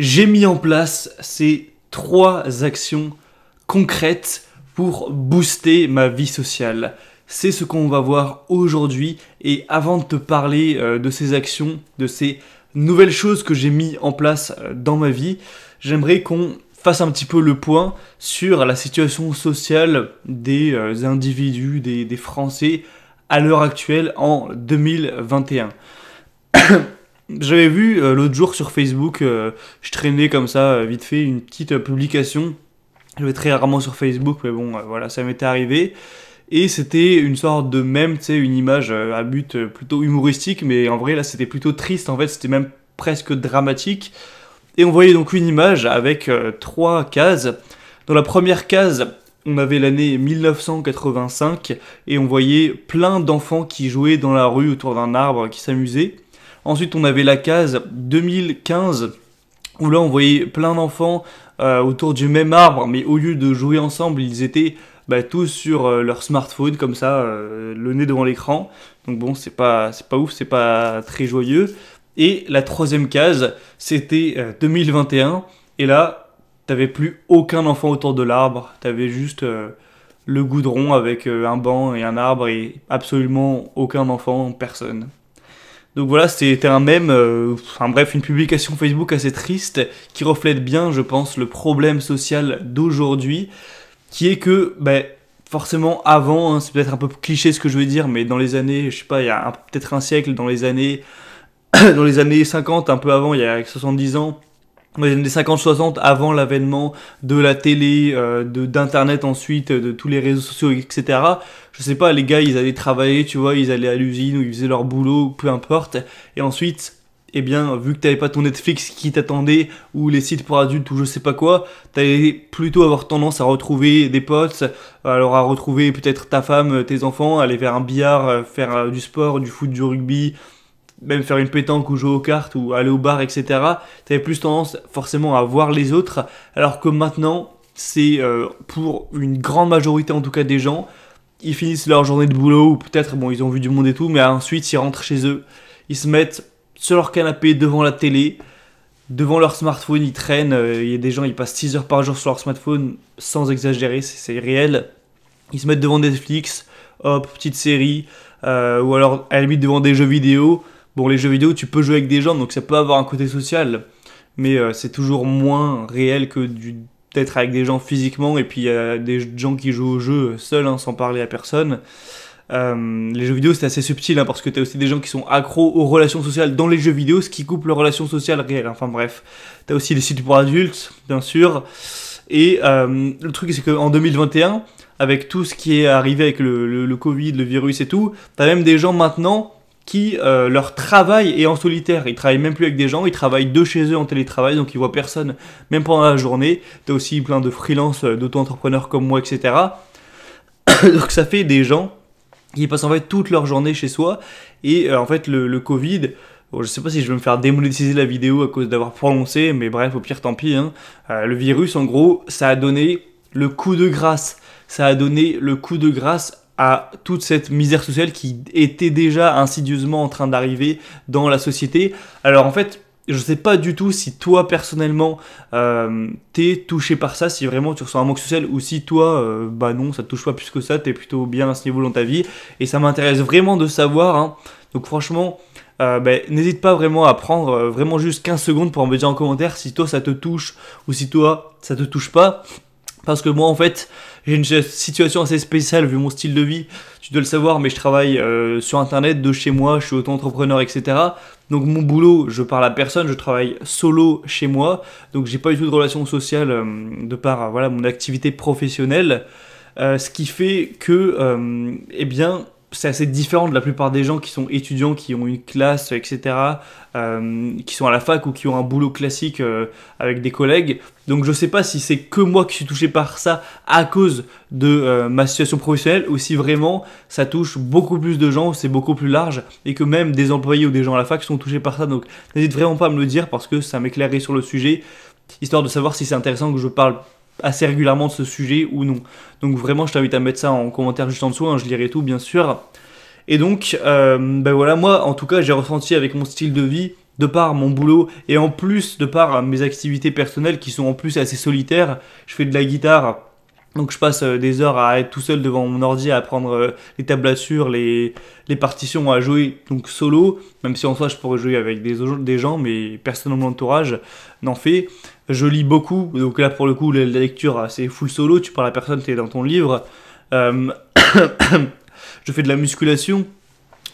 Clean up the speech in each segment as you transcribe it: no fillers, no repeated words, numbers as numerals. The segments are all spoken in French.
J'ai mis en place ces 3 actions concrètes pour booster ma vie sociale. C'est ce qu'on va voir aujourd'hui et avant de te parler de ces actions, de ces nouvelles choses que j'ai mis en place dans ma vie, j'aimerais qu'on fasse un petit peu le point sur la situation sociale des individus, des Français à l'heure actuelle en 2021. J'avais vu l'autre jour sur Facebook, je traînais comme ça, vite fait, une petite publication. Je vais très rarement sur Facebook, mais bon, voilà, ça m'était arrivé. Et c'était une sorte de mème, tu sais, une image à but plutôt humoristique, mais en vrai, là, c'était plutôt triste, en fait, c'était même presque dramatique. Et on voyait donc une image avec 3 cases. Dans la première case, on avait l'année 1985, et on voyait plein d'enfants qui jouaient dans la rue autour d'un arbre, qui s'amusaient. Ensuite, on avait la case 2015, où là, on voyait plein d'enfants autour du même arbre, mais au lieu de jouer ensemble, ils étaient tous sur leur smartphone, comme ça, le nez devant l'écran. Donc bon, c'est pas ouf, c'est pas très joyeux. Et la troisième case, c'était 2021, et là, t'avais plus aucun enfant autour de l'arbre, t'avais juste le goudron avec un banc et un arbre, et absolument aucun enfant, personne. Donc voilà, c'était un mème, une publication Facebook assez triste qui reflète bien, je pense, le problème social d'aujourd'hui, qui est que, forcément avant, c'est peut-être un peu cliché ce que je veux dire, mais dans les années, je sais pas, il y a peut-être un siècle, dans les années 50, un peu avant, il y a 70 ans, dans les années 50-60, avant l'avènement de la télé, d'internet ensuite, de tous les réseaux sociaux, etc. Je sais pas, les gars, ils allaient travailler, tu vois, ils allaient à l'usine ou ils faisaient leur boulot, peu importe. Et ensuite, eh bien, vu que t'avais pas ton Netflix qui t'attendait, ou les sites pour adultes, ou je sais pas quoi, t'allais plutôt avoir tendance à retrouver des potes, alors à retrouver peut-être ta femme, tes enfants, aller vers un billard, faire du sport, du foot, du rugby, même faire une pétanque ou jouer aux cartes ou aller au bar, etc. T'avais plus tendance forcément à voir les autres, alors que maintenant, c'est pour une grande majorité en tout cas des gens, ils finissent leur journée de boulot, ou peut-être, bon, ils ont vu du monde et tout, mais ensuite ils rentrent chez eux, ils se mettent sur leur canapé devant la télé, devant leur smartphone, ils traînent, il y a des gens, ils passent 6 heures par jour sur leur smartphone, sans exagérer, c'est réel. Ils se mettent devant Netflix, hop, petite série, ou alors à la limite devant des jeux vidéo. Bon, les jeux vidéo, tu peux jouer avec des gens, donc ça peut avoir un côté social, mais c'est toujours moins réel que d'être avec des gens physiquement, et puis il y a des gens qui jouent au jeu seuls, sans parler à personne. Les jeux vidéo, c'est assez subtil, parce que t'as aussi des gens qui sont accros aux relations sociales dans les jeux vidéo, ce qui coupe leurs relations sociales réelles. Enfin bref, t'as aussi les sites pour adultes, bien sûr. Et le truc, c'est qu'en 2021, avec tout ce qui est arrivé avec le Covid, le virus et tout, t'as même des gens maintenant qui leur travail est en solitaire. Ils travaillent même plus avec des gens, ils travaillent de chez eux en télétravail, donc ils voient personne, même pendant la journée. T'as aussi plein de freelance, d'auto-entrepreneurs comme moi, etc. Donc ça fait des gens qui passent en fait toute leur journée chez soi, et en fait le Covid, bon, je sais pas si je vais me faire démonétiser la vidéo à cause d'avoir prononcé, mais bref, au pire tant pis, le virus en gros, ça a donné le coup de grâce, à toute cette misère sociale qui était déjà insidieusement en train d'arriver dans la société. Alors en fait, je sais pas du tout si toi personnellement t'es touché par ça, si vraiment tu ressens un manque social, ou si toi non, ça te touche pas plus que ça, t'es plutôt bien à ce niveau dans ta vie, et ça m'intéresse vraiment de savoir, Donc franchement, n'hésite pas vraiment à prendre vraiment juste 15 secondes pour me dire en commentaire si toi ça te touche ou si toi ça te touche pas. Parce que moi en fait j'ai une situation assez spéciale vu mon style de vie, tu dois le savoir, mais je travaille sur internet de chez moi, je suis auto-entrepreneur, etc. Donc mon boulot, je parle à personne, je travaille solo chez moi, donc j'ai pas du tout de relation sociale de par mon activité professionnelle, ce qui fait que c'est assez différent de la plupart des gens qui sont étudiants, qui ont une classe, etc., qui sont à la fac ou qui ont un boulot classique avec des collègues. Donc je sais pas si c'est que moi qui suis touché par ça à cause de ma situation professionnelle, ou si vraiment ça touche beaucoup plus de gens, c'est beaucoup plus large, et que même des employés ou des gens à la fac sont touchés par ça. Donc n'hésite vraiment pas à me le dire, parce que ça m'éclairerait sur le sujet, histoire de savoir si c'est intéressant que je parle assez régulièrement de ce sujet ou non. Donc vraiment, je t'invite à mettre ça en commentaire juste en dessous, je lirai tout bien sûr. Et donc, moi en tout cas, j'ai ressenti avec mon style de vie de par mon boulot et en plus de par mes activités personnelles qui sont en plus assez solitaires. Je fais de la guitare, donc je passe des heures à être tout seul devant mon ordi, à apprendre les tablatures, les partitions, à jouer donc solo, même si en soi je pourrais jouer avec des gens, mais personne dans mon entourage n'en fait. Je lis beaucoup, donc là pour le coup la lecture c'est full solo, tu parles à personne, t'es dans ton livre. Euh, je fais de la musculation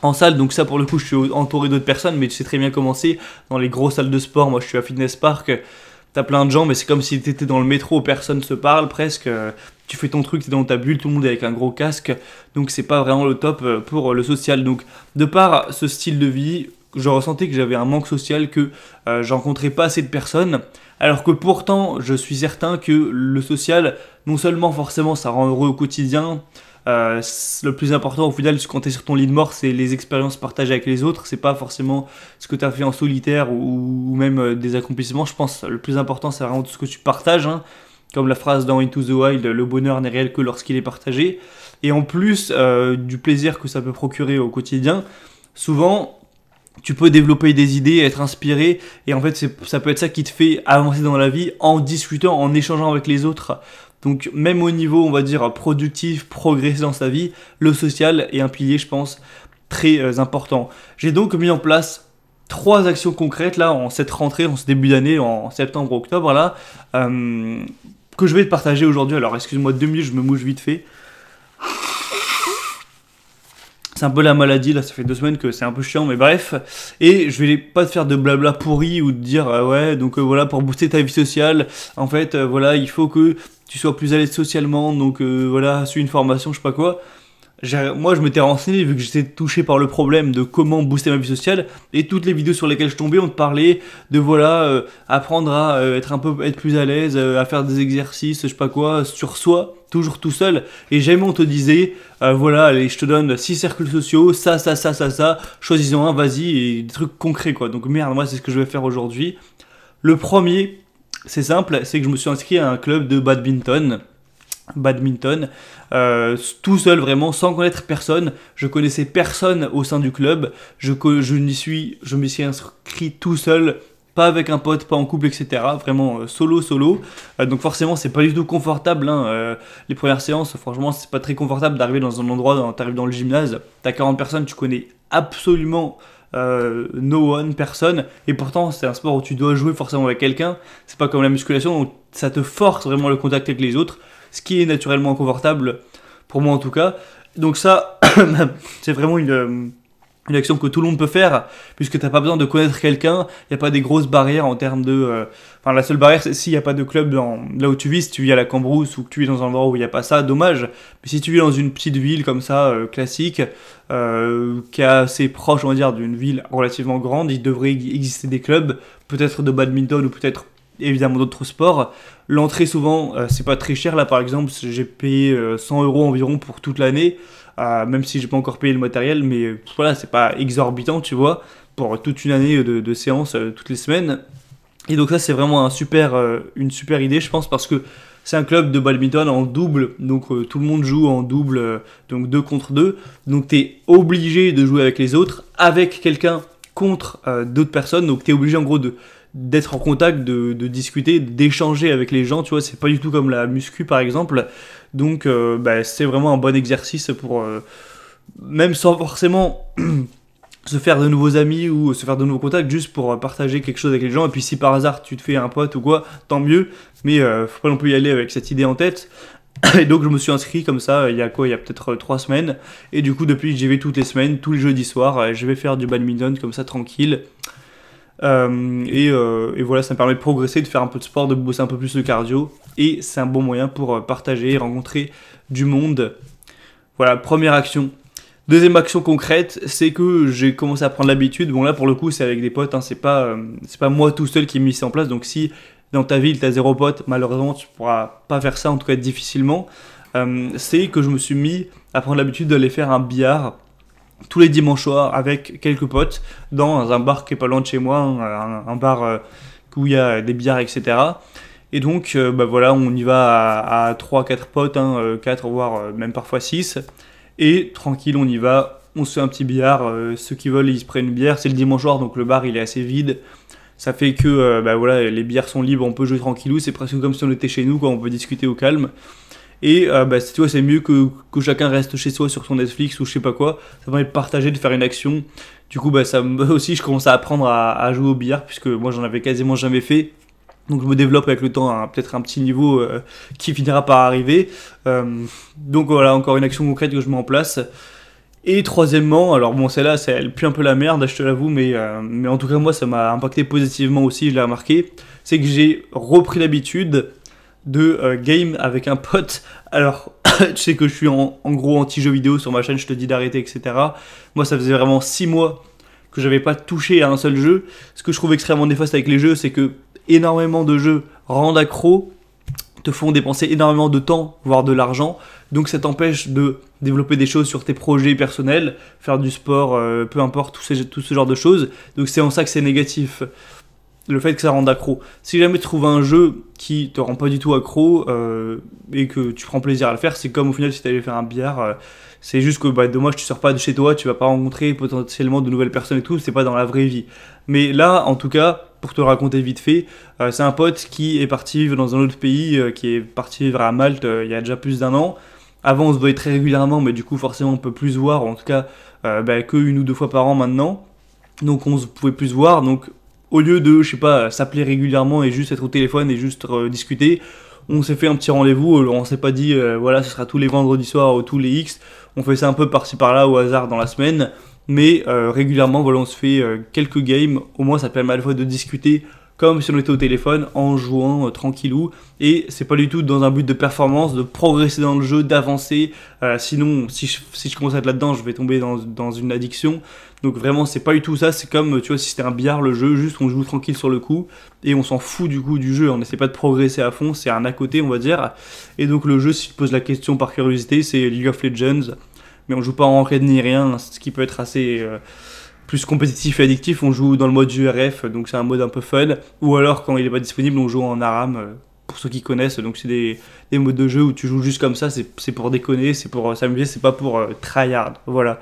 en salle, donc ça pour le coup je suis entouré d'autres personnes, mais tu sais très bien comment c'est dans les grosses salles de sport. Moi je suis à Fitness Park, t'as plein de gens, mais c'est comme si t'étais dans le métro, personne se parle presque. Tu fais ton truc, t'es dans ta bulle, tout le monde est avec un gros casque, donc c'est pas vraiment le top pour le social. Donc de par ce style de vie, je ressentais que j'avais un manque social, que je rencontrais pas assez de personnes, alors que pourtant je suis certain que le social, non seulement forcément ça rend heureux au quotidien, le plus important au final quand t'es sur ton lit de mort, c'est les expériences partagées avec les autres, c'est pas forcément ce que t'as fait en solitaire ou même des accomplissements. Je pense que le plus important c'est vraiment tout ce que tu partages, hein. Comme la phrase dans Into the Wild, le bonheur n'est réel que lorsqu'il est partagé. Et en plus du plaisir que ça peut procurer au quotidien, souvent tu peux développer des idées, être inspiré, et en fait ça peut être ça qui te fait avancer dans la vie en discutant, en échangeant avec les autres. Donc même au niveau, on va dire, productif, progresser dans sa vie, le social est un pilier, je pense, très important. J'ai donc mis en place 3 actions concrètes là en cette rentrée, en ce début d'année, en septembre-octobre là, que je vais te partager aujourd'hui. Alors excuse-moi 2 minutes, je me mouche vite fait. C'est un peu la maladie, là ça fait 2 semaines que c'est un peu chiant, mais bref. Et je vais pas te faire de blabla pourri ou te dire ouais, donc voilà, pour booster ta vie sociale, en fait, voilà, il faut que tu sois plus à l'aise socialement, donc voilà, suis une formation, je sais pas quoi. Moi je m'étais renseigné vu que j'étais touché par le problème de comment booster ma vie sociale, et toutes les vidéos sur lesquelles je tombais on te parlait de voilà, apprendre à être plus à l'aise, à faire des exercices, je sais pas quoi, sur soi, toujours tout seul. Et jamais on te disait voilà, allez, je te donne 6 cercles sociaux, ça, choisis-en un, vas-y, et des trucs concrets quoi. Donc merde, moi c'est ce que je vais faire aujourd'hui. Le premier, c'est simple, c'est que je me suis inscrit à un club de badminton, tout seul vraiment, sans connaître personne. Je connaissais personne au sein du club, je me suis inscrit tout seul, pas avec un pote, pas en couple, etc. Vraiment solo. Donc forcément c'est pas du tout confortable, hein. Les premières séances, franchement c'est pas très confortable d'arriver dans un endroit, t'arrives dans le gymnase, t'as 40 personnes, tu connais absolument no one, personne, et pourtant c'est un sport où tu dois jouer forcément avec quelqu'un. C'est pas comme la musculation où ça te force vraiment le contact avec les autres, ce qui est naturellement confortable, pour moi en tout cas. Donc ça, c'est vraiment une action que tout le monde peut faire, puisque t'as pas besoin de connaître quelqu'un, il n'y a pas des grosses barrières en termes de... Enfin, la seule barrière, c'est s'il n'y a pas de club là où tu vis. Si tu vis à la Cambrousse ou que tu vis dans un endroit où il n'y a pas ça, dommage. Mais si tu vis dans une petite ville comme ça, classique, qui est assez proche, on va dire, d'une ville relativement grande, il devrait exister des clubs, peut-être de badminton ou peut-être évidemment d'autres sports. L'entrée souvent, c'est pas très cher. Là par exemple, j'ai payé 100 € environ pour toute l'année. Même si j'ai pas encore payé le matériel, mais voilà, c'est pas exorbitant, tu vois, pour toute une année de séances toutes les semaines. Et donc ça c'est vraiment une super idée, je pense, parce que c'est un club de badminton en double, donc tout le monde joue en double, donc 2 contre 2, donc t'es obligé de jouer avec les autres, avec quelqu'un contre d'autres personnes, donc t'es obligé en gros d'être en contact, de discuter, d'échanger avec les gens, tu vois, c'est pas du tout comme la muscu par exemple. Donc c'est vraiment un bon exercice pour, même sans forcément se faire de nouveaux amis ou se faire de nouveaux contacts, juste pour partager quelque chose avec les gens. Et puis si par hasard tu te fais un pote ou quoi, tant mieux, mais faut pas non plus y aller avec cette idée en tête. Et donc je me suis inscrit comme ça, il y a peut-être 3 semaines, et du coup depuis j'y vais toutes les semaines, tous les jeudis soirs, je vais faire du badminton comme ça tranquille. Et voilà, ça me permet de progresser, de faire un peu de sport, de bosser un peu plus le cardio, et c'est un bon moyen pour partager, rencontrer du monde. Voilà, première action. Deuxième action concrète, c'est que j'ai commencé à prendre l'habitude. Bon là pour le coup c'est avec des potes, hein, c'est pas moi tout seul qui ai mis ça en place. Donc si dans ta ville t'as 0 pote, malheureusement tu pourras pas faire ça, en tout cas difficilement. C'est que je me suis mis à prendre l'habitude d'aller faire un billard tous les dimanches soirs avec quelques potes dans un bar qui est pas loin de chez moi, un bar où il y a des billards, etc. Et donc voilà, on y va à 3-4 potes, 4 voire même parfois 6, et tranquille on y va, on se fait un petit billard, ceux qui veulent ils se prennent une bière, c'est le dimanche soir donc le bar il est assez vide, ça fait que voilà, les bières sont libres, on peut jouer tranquillou, c'est presque comme si on était chez nous quoi, on peut discuter au calme. Et tu vois, c'est mieux que chacun reste chez soi sur son Netflix ou je sais pas quoi. Ça permet de partager, de faire une action. Du coup, aussi, je commence à apprendre à jouer au billard puisque moi, j'en avais quasiment jamais fait. Donc, je me développe avec le temps, hein, peut-être un petit niveau qui finira par arriver. Donc, voilà, encore une action concrète que je mets en place. Et troisièmement, alors bon, celle-là, elle pue un peu la merde, je te l'avoue, mais en tout cas, moi, ça m'a impacté positivement aussi, je l'ai remarqué. C'est que j'ai repris l'habitude de game avec un pote. Alors, tu sais que je suis en gros anti-jeu vidéo sur ma chaîne, je te dis d'arrêter, etc. Moi, ça faisait vraiment 6 mois que j'avais pas touché à un seul jeu. Ce que je trouve extrêmement néfaste avec les jeux, c'est que énormément de jeux rendent accro, te font dépenser énormément de temps, voire de l'argent. Donc ça t'empêche de développer des choses sur tes projets personnels, faire du sport, peu importe, tout ce genre de choses. Donc c'est en ça que c'est négatif. Le fait que ça rende accro. Si jamais tu trouves un jeu qui te rend pas du tout accro et que tu prends plaisir à le faire, c'est comme au final si tu allais faire un billard. C'est juste que dommage tu sors pas de chez toi, tu vas pas rencontrer potentiellement de nouvelles personnes et tout, c'est pas dans la vraie vie. Mais là, en tout cas, pour te le raconter vite fait, c'est un pote qui est parti vivre dans un autre pays, qui est parti vivre à Malte il y a déjà plus d'1 an. Avant on se voyait très régulièrement, mais du coup forcément on peut plus se voir, en tout cas que 1 ou 2 fois par an maintenant. Donc on pouvait plus se voir, donc au lieu de, je sais pas, s'appeler régulièrement et juste être au téléphone et juste discuter, on s'est fait un petit rendez-vous, on s'est pas dit, voilà, ce sera tous les vendredis soirs ou tous les X, on fait ça un peu par-ci par-là au hasard dans la semaine, mais régulièrement, voilà, on se fait quelques games, au moins ça permet à la fois de discuter comme si on était au téléphone, en jouant tranquillou, et c'est pas du tout dans un but de performance, de progresser dans le jeu, d'avancer, sinon, si je commence à être là-dedans, je vais tomber dans une addiction. Donc vraiment c'est pas du tout ça, c'est comme tu vois si c'était un billard le jeu, juste on joue tranquille sur le coup et on s'en fout du coup du jeu, on essaie pas de progresser à fond, c'est un à côté on va dire. Et donc le jeu, si tu te poses la question par curiosité, c'est League of Legends, mais on joue pas en raid ni rien, ce qui peut être assez plus compétitif et addictif, on joue dans le mode URF, donc c'est un mode un peu fun, ou alors quand il est pas disponible on joue en ARAM, pour ceux qui connaissent, donc c'est des modes de jeu où tu joues juste comme ça, c'est pour déconner, c'est pour s'amuser, c'est pas pour tryhard, voilà.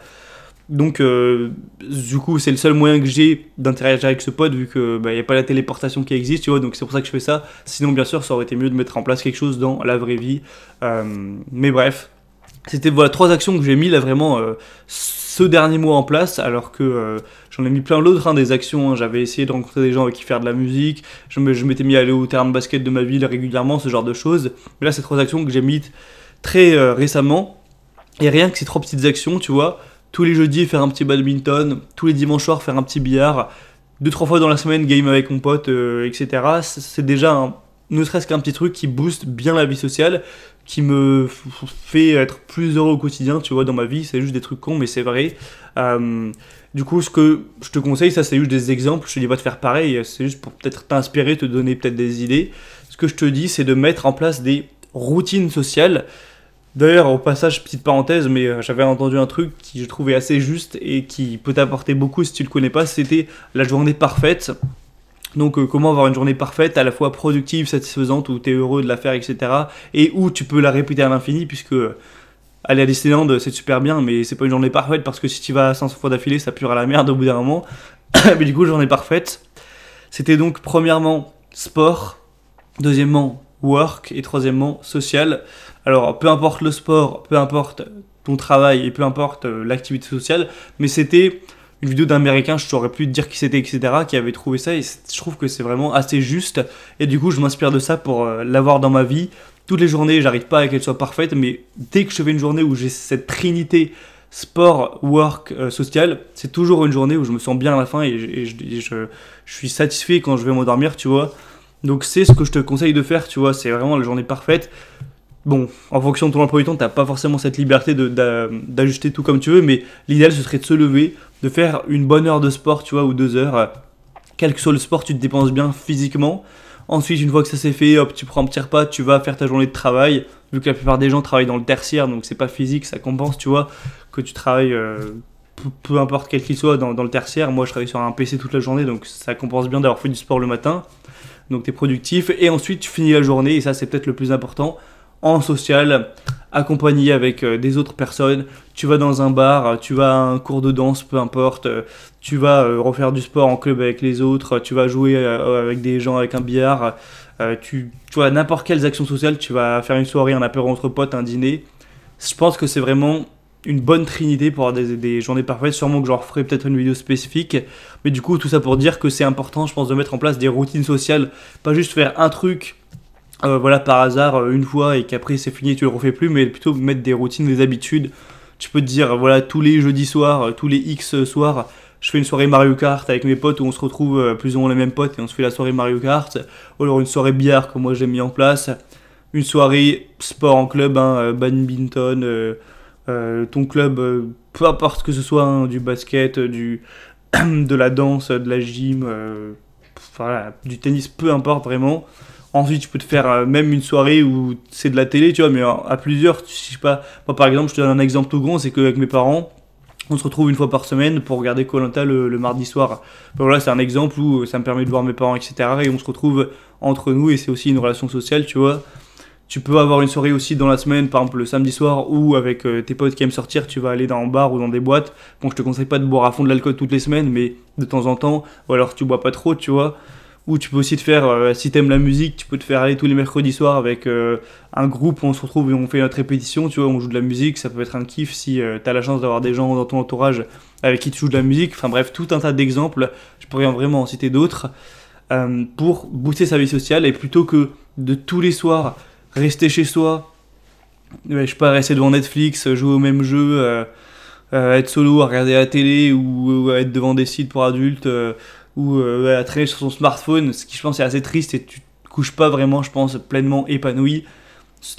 Donc du coup c'est le seul moyen que j'ai d'interagir avec ce pote vu que y a pas la téléportation qui existe, tu vois, donc c'est pour ça que je fais ça. Sinon bien sûr ça aurait été mieux de mettre en place quelque chose dans la vraie vie, mais bref, c'était voilà 3 actions que j'ai mis là vraiment ce dernier mois en place, alors que j'en ai mis plein d'autres, des actions, hein. J'avais essayé de rencontrer des gens avec qui faire de la musique, je m'étais mis à aller au terrain de basket de ma ville régulièrement, ce genre de choses, mais là c'est 3 actions que j'ai mises très récemment, et rien que ces 3 petites actions, tu vois, tous les jeudis faire un petit badminton, tous les dimanches soirs faire un petit billard, 2-3 fois dans la semaine game avec mon pote, etc. C'est déjà ne serait-ce qu'un petit truc qui booste bien la vie sociale, qui me fait être plus heureux au quotidien, tu vois, dans ma vie. C'est juste des trucs cons, mais c'est vrai. Du coup, ce que je te conseille, ça c'est juste des exemples, je te dis pas de faire pareil, c'est juste pour peut-être t'inspirer, te donner peut-être des idées. Ce que je te dis, c'est de mettre en place des routines sociales. D'ailleurs, au passage, petite parenthèse, mais j'avais entendu un truc qui je trouvais assez juste et qui peut t'apporter beaucoup si tu le connais pas, c'était la journée parfaite. Donc comment avoir une journée parfaite, à la fois productive, satisfaisante, où tu es heureux de la faire, etc. Et où tu peux la répéter à l'infini, puisque aller à Disneyland c'est super bien, mais c'est pas une journée parfaite, parce que si tu vas 500 fois d'affilée, ça pue à la merde au bout d'un moment. Mais du coup, journée parfaite, c'était donc premièrement sport, deuxièmement work et troisièmement social. Alors peu importe le sport, peu importe ton travail et peu importe l'activité sociale, mais c'était une vidéo d'Américain, je saurais plus te dire qui c'était, etc., qui avait trouvé ça, et je trouve que c'est vraiment assez juste, et du coup je m'inspire de ça pour l'avoir dans ma vie. Toutes les journées, j'arrive pas à qu'elle soit parfaite, mais dès que je fais une journée où j'ai cette trinité sport, work, social, c'est toujours une journée où je me sens bien à la fin et je suis satisfait quand je vais m'endormir, tu vois. Donc c'est ce que je te conseille de faire, tu vois, c'est vraiment la journée parfaite. Bon, en fonction de ton emploi du temps, t'as pas forcément cette liberté d'ajuster tout comme tu veux, mais l'idéal ce serait de se lever, de faire une bonne heure de sport, tu vois, ou 2 heures. Quel que soit le sport, tu te dépenses bien physiquement. Ensuite, une fois que ça c'est fait, hop, tu prends un petit repas, tu vas faire ta journée de travail. Vu que la plupart des gens travaillent dans le tertiaire, donc c'est pas physique, ça compense, tu vois, que tu travailles peu importe quel qu'il soit dans le tertiaire. Moi, je travaille sur un PC toute la journée, donc ça compense bien d'avoir fait du sport le matin. Donc t'es productif, et ensuite tu finis la journée, et ça c'est peut-être le plus important, en social, accompagné avec des autres personnes. Tu vas dans un bar, tu vas à un cours de danse, peu importe, tu vas refaire du sport en club avec les autres, tu vas jouer avec des gens avec un billard, tu vois, n'importe quelles actions sociales, tu vas faire une soirée, un apéro entre potes, un dîner. Je pense que c'est vraiment une bonne trinité pour avoir des journées parfaites. Sûrement que j'en referai peut-être une vidéo spécifique. Mais du coup, tout ça pour dire que c'est important, je pense, de mettre en place des routines sociales. Pas juste faire un truc, voilà, par hasard, une fois, et qu'après c'est fini et tu le refais plus. Mais plutôt mettre des routines, des habitudes. Tu peux te dire, voilà, tous les jeudis soirs, tous les X soirs, je fais une soirée Mario Kart avec mes potes où on se retrouve plus ou moins les mêmes potes et on se fait la soirée Mario Kart. Ou alors une soirée billard que moi j'ai mis en place. Une soirée sport en club, hein, badminton, ton club, peu importe que ce soit, hein, du basket, de la danse, de la gym, voilà, du tennis, peu importe vraiment. Ensuite, tu peux te faire même une soirée où c'est de la télé, tu vois, mais à plusieurs, je sais pas. Moi, par exemple, je te donne un exemple tout grand, c'est qu'avec mes parents, on se retrouve une fois par semaine pour regarder koh le mardi soir. Enfin, voilà, c'est un exemple où ça me permet de voir mes parents, etc. Et on se retrouve entre nous et c'est aussi une relation sociale, tu vois. Tu peux avoir une soirée aussi dans la semaine, par exemple le samedi soir, où avec tes potes qui aiment sortir, tu vas aller dans un bar ou dans des boîtes. Bon, je te conseille pas de boire à fond de l'alcool toutes les semaines, mais de temps en temps, ou alors tu bois pas trop, tu vois. Ou tu peux aussi te faire, si t'aimes la musique, tu peux te faire aller tous les mercredis soirs avec un groupe où on se retrouve et on fait notre répétition, tu vois, on joue de la musique, ça peut être un kiff si t'as la chance d'avoir des gens dans ton entourage avec qui tu joues de la musique. Enfin bref, tout un tas d'exemples, je pourrais vraiment en citer d'autres, pour booster sa vie sociale et plutôt que de tous les soirs rester chez soi, je sais pas, rester devant Netflix, jouer au même jeu, être solo, à regarder la télé ou être devant des sites pour adultes ou à traîner sur son smartphone, ce qui je pense est assez triste et tu te couches pas vraiment, je pense, pleinement épanoui.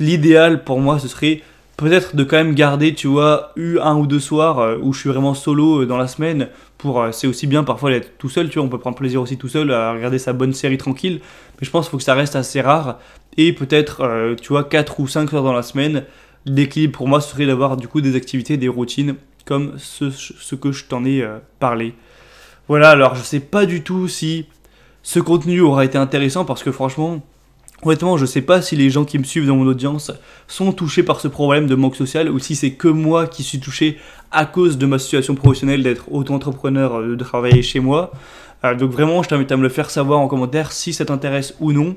L'idéal pour moi ce serait peut-être de quand même garder, tu vois, un ou deux soirs où je suis vraiment solo dans la semaine. C'est aussi bien parfois d'être tout seul, tu vois, on peut prendre plaisir aussi tout seul à regarder sa bonne série tranquille, mais je pense qu'il faut que ça reste assez rare, et peut-être, tu vois, 4 ou 5 soirs dans la semaine. L'équilibre pour moi ce serait d'avoir du coup des activités, des routines, comme ce que je t'en ai parlé. Voilà, alors je sais pas du tout si ce contenu aura été intéressant, parce que franchement, honnêtement, je sais pas si les gens qui me suivent dans mon audience sont touchés par ce problème de manque social ou si c'est que moi qui suis touché à cause de ma situation professionnelle d'être auto-entrepreneur, de travailler chez moi. Donc vraiment, je t'invite à me le faire savoir en commentaire si ça t'intéresse ou non.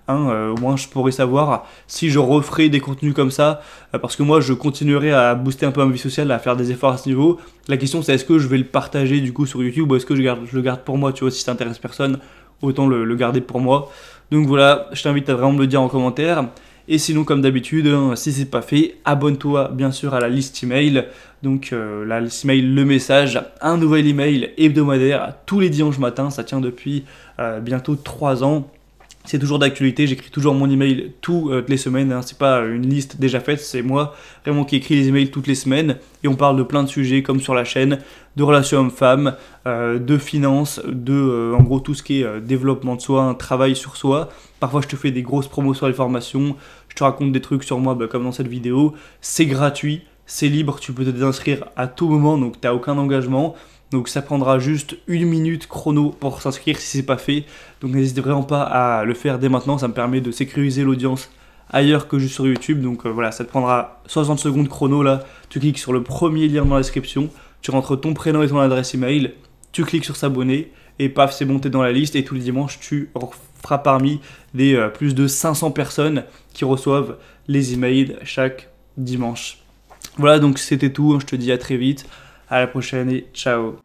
Au moins, je pourrais savoir si je referai des contenus comme ça, parce que moi, je continuerai à booster un peu ma vie sociale, à faire des efforts à ce niveau. La question, c'est est-ce que je vais le partager du coup sur YouTube ou est-ce que je le garde pour moi, tu vois, si ça intéresse personne, autant le garder pour moi. Donc voilà, je t'invite à vraiment me le dire en commentaire. Et sinon, comme d'habitude, si c'est pas fait, abonne-toi bien sûr à la liste email. Donc la liste email, le message, un nouvel email hebdomadaire tous les dimanches matin. Ça tient depuis bientôt 3 ans. C'est toujours d'actualité, j'écris toujours mon email toutes les semaines, hein. C'est pas une liste déjà faite, c'est moi vraiment qui écris les emails toutes les semaines. Et on parle de plein de sujets comme sur la chaîne, de relations hommes-femmes, de finances, en gros tout ce qui est développement de soi, un travail sur soi. Parfois je te fais des grosses promos sur les formations, je te raconte des trucs sur moi comme dans cette vidéo. C'est gratuit, c'est libre, tu peux te désinscrire à tout moment, donc tu n'as aucun engagement. Donc ça prendra juste 1 minute chrono pour s'inscrire si c'est pas fait. Donc n'hésitez vraiment pas à le faire dès maintenant, ça me permet de sécuriser l'audience ailleurs que juste sur YouTube. Donc voilà, ça te prendra 60 secondes chrono là. Tu cliques sur le premier lien dans la description, tu rentres ton prénom et ton adresse email, tu cliques sur s'abonner et paf, c'est monté dans la liste. Et tous les dimanches, tu feras parmi des plus de 500 personnes qui reçoivent les emails chaque dimanche. Voilà, donc c'était tout, je te dis à très vite. À la prochaine et ciao.